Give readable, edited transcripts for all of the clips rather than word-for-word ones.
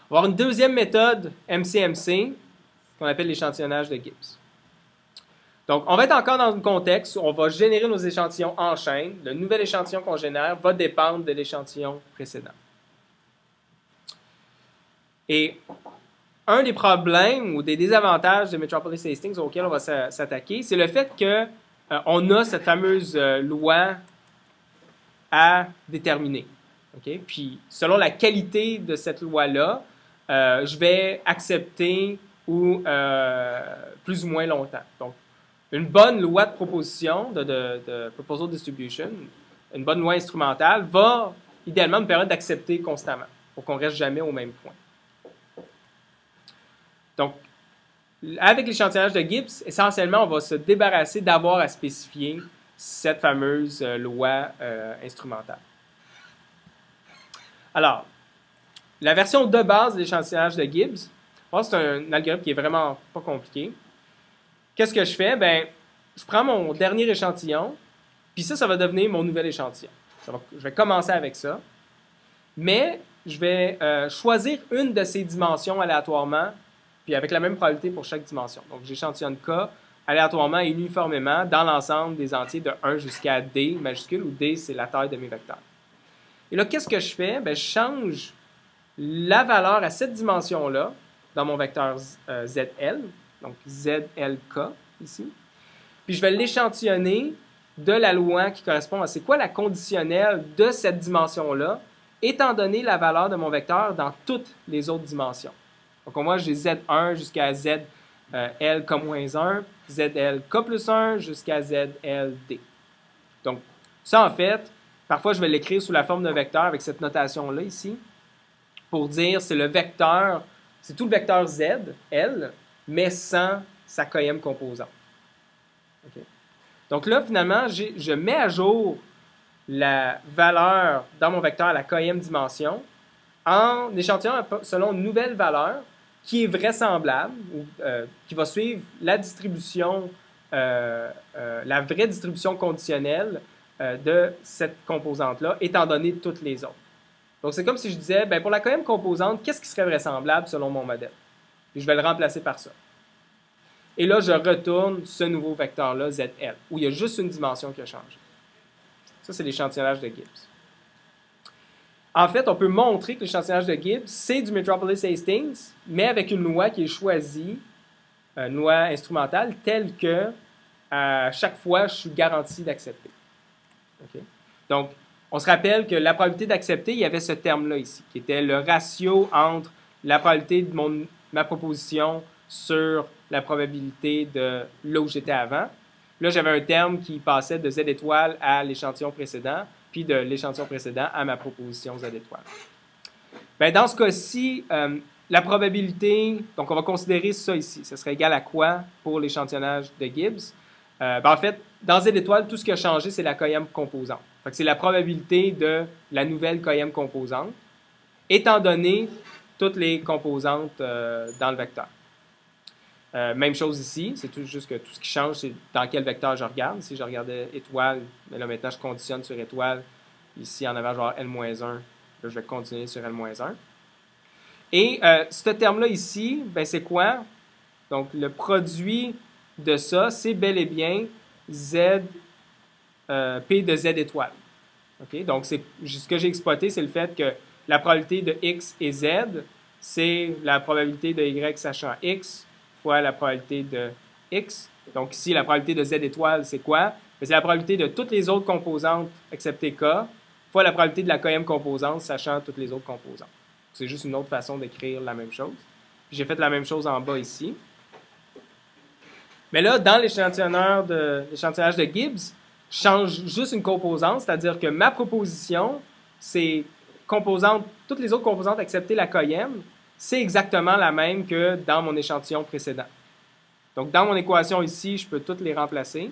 On va avoir une deuxième méthode MCMC qu'on appelle l'échantillonnage de Gibbs. Donc, on va être encore dans un contexte où on va générer nos échantillons en chaîne. Le nouvel échantillon qu'on génère va dépendre de l'échantillon précédent. Et un des problèmes ou des désavantages de Metropolis Hastings auxquels on va s'attaquer, c'est le fait qu'on a cette fameuse loi à déterminer. Okay? Puis, selon la qualité de cette loi-là, je vais accepter ou plus ou moins longtemps. Donc, une bonne loi de proposition, de proposal distribution, une bonne loi instrumentale, va idéalement me permettre d'accepter constamment pour qu'on ne reste jamais au même point. Donc, avec l'échantillonnage de Gibbs, essentiellement, on va se débarrasser d'avoir à spécifier cette fameuse loi instrumentale. Alors, la version de base de l'échantillonnage de Gibbs, c'est un algorithme qui est vraiment pas compliqué. Qu'est-ce que je fais? Bien, je prends mon dernier échantillon, puis ça va devenir mon nouvel échantillon. Je vais commencer avec ça, mais je vais choisir une de ces dimensions aléatoirement, puis avec la même probabilité pour chaque dimension. Donc, j'échantillonne K aléatoirement et uniformément dans l'ensemble des entiers de 1 jusqu'à D majuscule, où D, c'est la taille de mes vecteurs. Et là, qu'est-ce que je fais? Bien, je change la valeur à cette dimension-là dans mon vecteur ZL, donc ZLK ici. Puis je vais l'échantillonner de la loi qui correspond à c'est quoi la conditionnelle de cette dimension-là, étant donné la valeur de mon vecteur dans toutes les autres dimensions. Donc moi, j'ai Z1 jusqu'à ZLK-1, ZLK+1 jusqu'à ZLD. Donc ça, en fait, parfois je vais l'écrire sous la forme d'un vecteur avec cette notation-là ici, pour dire c'est le vecteur, c'est tout le vecteur Z, L, mais sans sa km composante. Okay. Donc là, finalement, je mets à jour la valeur dans mon vecteur à la km dimension en échantillonnant selon une nouvelle valeur qui est vraisemblable, ou qui va suivre la distribution, la vraie distribution conditionnelle de cette composante-là, étant donné toutes les autres. Donc, c'est comme si je disais, bien, pour la km composante, qu'est-ce qui serait vraisemblable selon mon modèle? Puis je vais le remplacer par ça. Et là, je retourne ce nouveau vecteur-là, ZL, où il y a juste une dimension qui a changé. Ça, c'est l'échantillonnage de Gibbs. En fait, on peut montrer que l'échantillonnage de Gibbs, c'est du Metropolis Hastings, mais avec une loi qui est choisie, une loi instrumentale, telle que à chaque fois, je suis garanti d'accepter. Okay? Donc, on se rappelle que la probabilité d'accepter, il y avait ce terme-là ici, qui était le ratio entre la probabilité de ma proposition sur la probabilité de là où j'étais avant. Là, j'avais un terme qui passait de Z étoile à l'échantillon précédent, puis de l'échantillon précédent à ma proposition Z étoile. Bien, dans ce cas-ci, la probabilité, donc on va considérer ça ici, ça serait égal à quoi pour l'échantillonnage de Gibbs? En fait, dans Z étoile, tout ce qui a changé, c'est la km composante. C'est la probabilité de la nouvelle km composante, étant donné toutes les composantes dans le vecteur. Même chose ici, c'est tout juste que tout ce qui change, c'est dans quel vecteur je regarde. Si je regardais étoile, mais là maintenant je conditionne sur étoile. Ici en avant, je vais avoir L-1, là, je vais continuer sur L-1. Et ce terme-là ici, ben, c'est quoi? Donc le produit de ça, c'est bel et bien Z, P de Z étoile. Okay? Donc ce que j'ai exploité, c'est le fait que la probabilité de X et Z, c'est la probabilité de Y sachant X fois la probabilité de X. Donc ici, la probabilité de Z étoile, c'est quoi? C'est la probabilité de toutes les autres composantes excepté K fois la probabilité de la km composante sachant toutes les autres composantes. C'est juste une autre façon d'écrire la même chose. J'ai fait la même chose en bas ici. Mais là, dans l'échantillonnage de Gibbs, je change juste une composante, c'est-à-dire que ma proposition, c'est toutes les autres composantes excepté la km, c'est exactement la même que dans mon échantillon précédent. Donc, dans mon équation ici, je peux toutes les remplacer.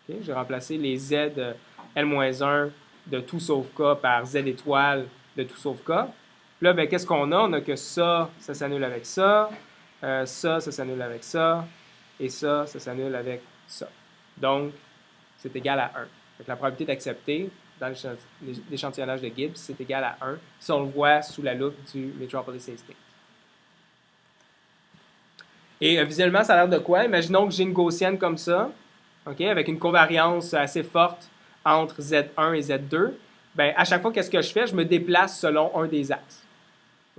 Okay? J'ai remplacé les Z L-1 de tout sauf K par Z étoile de tout sauf K. Là, ben, qu'est-ce qu'on a? On a que ça s'annule avec ça, ça s'annule avec ça, et ça s'annule avec ça. Donc, c'est égal à 1. Donc, la probabilité d'accepter, dans l'échantillonnage de Gibbs, c'est égal à 1 si on le voit sous la loupe du Metropolis Hastings. Et visuellement, ça a l'air de quoi? Imaginons que j'ai une gaussienne comme ça, okay, avec une covariance assez forte entre Z1 et Z2. Bien, à chaque fois, qu'est-ce que je fais? Je me déplace selon un des axes,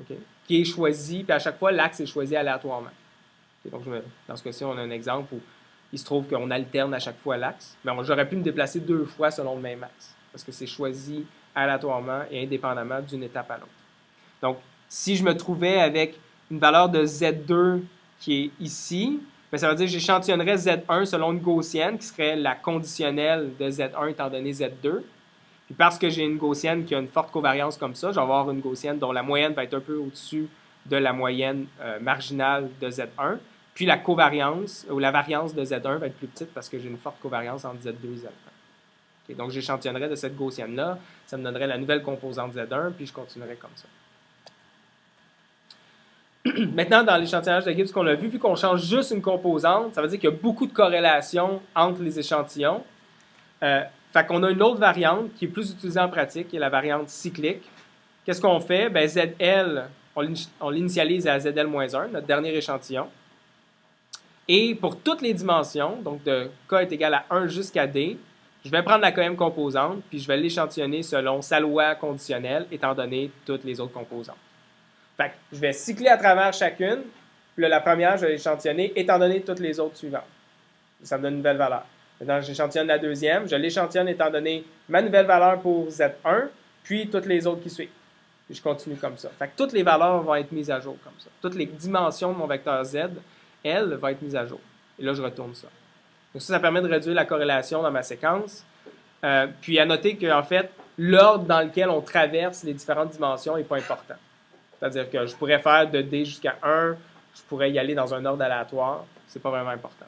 okay, qui est choisi, puis à chaque fois, l'axe est choisi aléatoirement. Okay, donc, dans ce cas-ci, on a un exemple où il se trouve qu'on alterne à chaque fois l'axe. Mais j'aurais pu me déplacer 2 fois selon le même axe, parce que c'est choisi aléatoirement et indépendamment d'une étape à l'autre. Donc, si je me trouvais avec une valeur de Z2 qui est ici, bien, ça veut dire que j'échantillonnerais Z1 selon une gaussienne, qui serait la conditionnelle de Z1 étant donné Z2. Puis parce que j'ai une gaussienne qui a une forte covariance comme ça, je vais avoir une gaussienne dont la moyenne va être un peu au-dessus de la moyenne marginale de Z1. Puis la covariance, ou la variance de Z1 va être plus petite parce que j'ai une forte covariance entre Z2 et Z1. Okay, donc j'échantillonnerais de cette gaussienne-là, ça me donnerait la nouvelle composante Z1, puis je continuerais comme ça. Maintenant, dans l'échantillonnage de Gibbs qu'on a vu qu'on change juste une composante, ça veut dire qu'il y a beaucoup de corrélations entre les échantillons. Fait qu'on a une autre variante qui est plus utilisée en pratique, qui est la variante cyclique. Qu'est-ce qu'on fait? Bien, ZL, on l'initialise à ZL-1, notre dernier échantillon. Et pour toutes les dimensions, donc de K est égal à 1 jusqu'à D, je vais prendre la KM composante, puis je vais l'échantillonner selon sa loi conditionnelle, étant donné toutes les autres composantes. Fait que je vais cycler à travers chacune, puis là, la première, je vais l'échantillonner, étant donné toutes les autres suivantes. Ça me donne une nouvelle valeur. Maintenant, j'échantillonne la deuxième, je l'échantillonne étant donné ma nouvelle valeur pour Z1, puis toutes les autres qui suivent. Puis je continue comme ça. Fait que toutes les valeurs vont être mises à jour comme ça. Toutes les dimensions de mon vecteur Z, elle, va être mise à jour. Et là, je retourne ça. Donc ça permet de réduire la corrélation dans ma séquence. Puis à noter qu'en fait, l'ordre dans lequel on traverse les différentes dimensions n'est pas important. C'est-à-dire que je pourrais faire de D jusqu'à 1, je pourrais y aller dans un ordre aléatoire. C'est pas vraiment important.